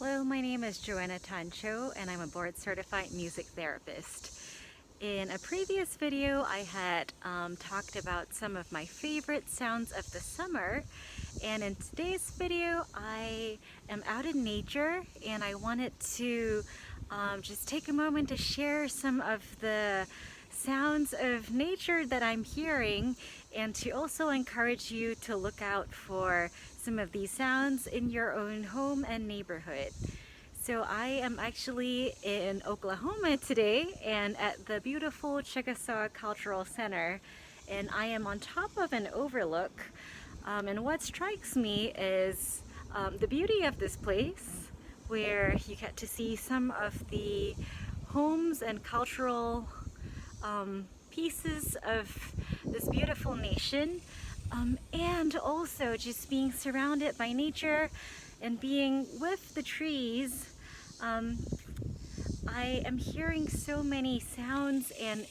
Hello, my name is Joanna and I'm a board certified music therapist. In a previous video, I had talked about some of my favorite sounds of the summer, and in today's video, I am out in nature and I wanted to just take a moment to share some of the sounds of nature that I'm hearing, and to also encourage you to look out for some of these sounds in your own home and neighborhood. So I am actually in Oklahoma today and at the beautiful Chickasaw Cultural Center, and I am on top of an overlook, and what strikes me is the beauty of this place, where you get to see some of the homes and cultural pieces of this beautiful nation, and also just being surrounded by nature and being with the trees. I am hearing so many sounds, and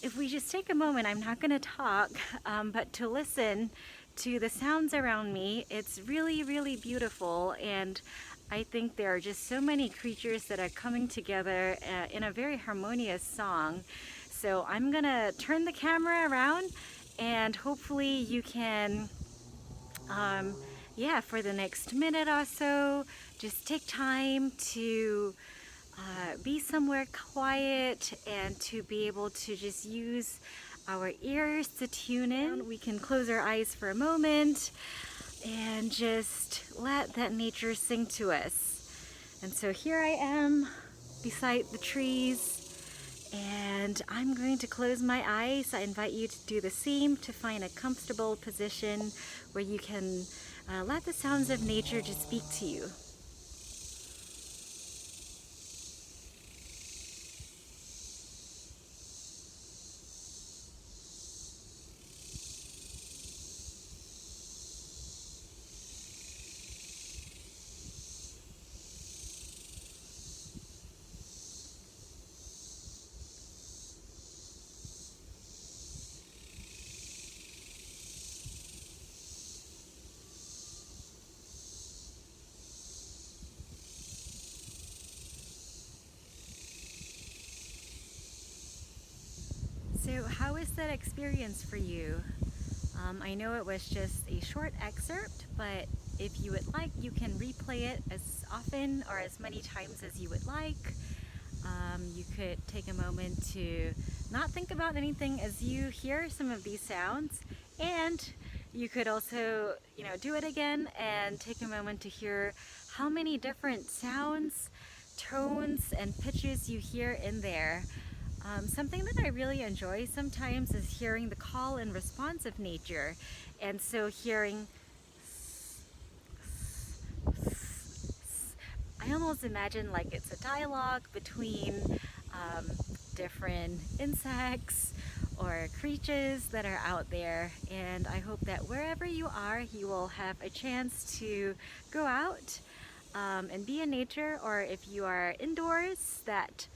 if we just take a moment, I'm not going to talk, but to listen to the sounds around me, it's really, really beautiful. And I think there are just so many creatures that are coming together in a very harmonious song. So I'm gonna turn the camera around, and hopefully you can, for the next minute or so, just take time to be somewhere quiet and to be able to just use our ears to tune in. We can close our eyes for a moment and just let that nature sing to us. And so here I am beside the trees, and I'm going to close my eyes. I invite you to do the same, to find a comfortable position where you can let the sounds of nature just speak to you. So how is that experience for you? I know it was just a short excerpt, but if you would like, you can replay it as often or as many times as you would like. You could take a moment to not think about anything as you hear some of these sounds, and you could also, do it again and take a moment to hear how many different sounds, tones, and pitches you hear in there. Something that I really enjoy sometimes is hearing the call and response of nature, and so hearing, I almost imagine like it's a dialogue between different insects or creatures that are out there. And I hope that wherever you are, you will have a chance to go out and be in nature, or if you are indoors, that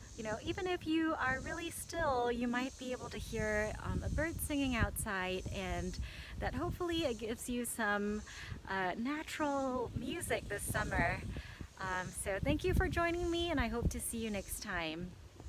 even if you are really still, you might be able to hear a bird singing outside, and that hopefully it gives you some natural music this summer. So thank you for joining me, and I hope to see you next time.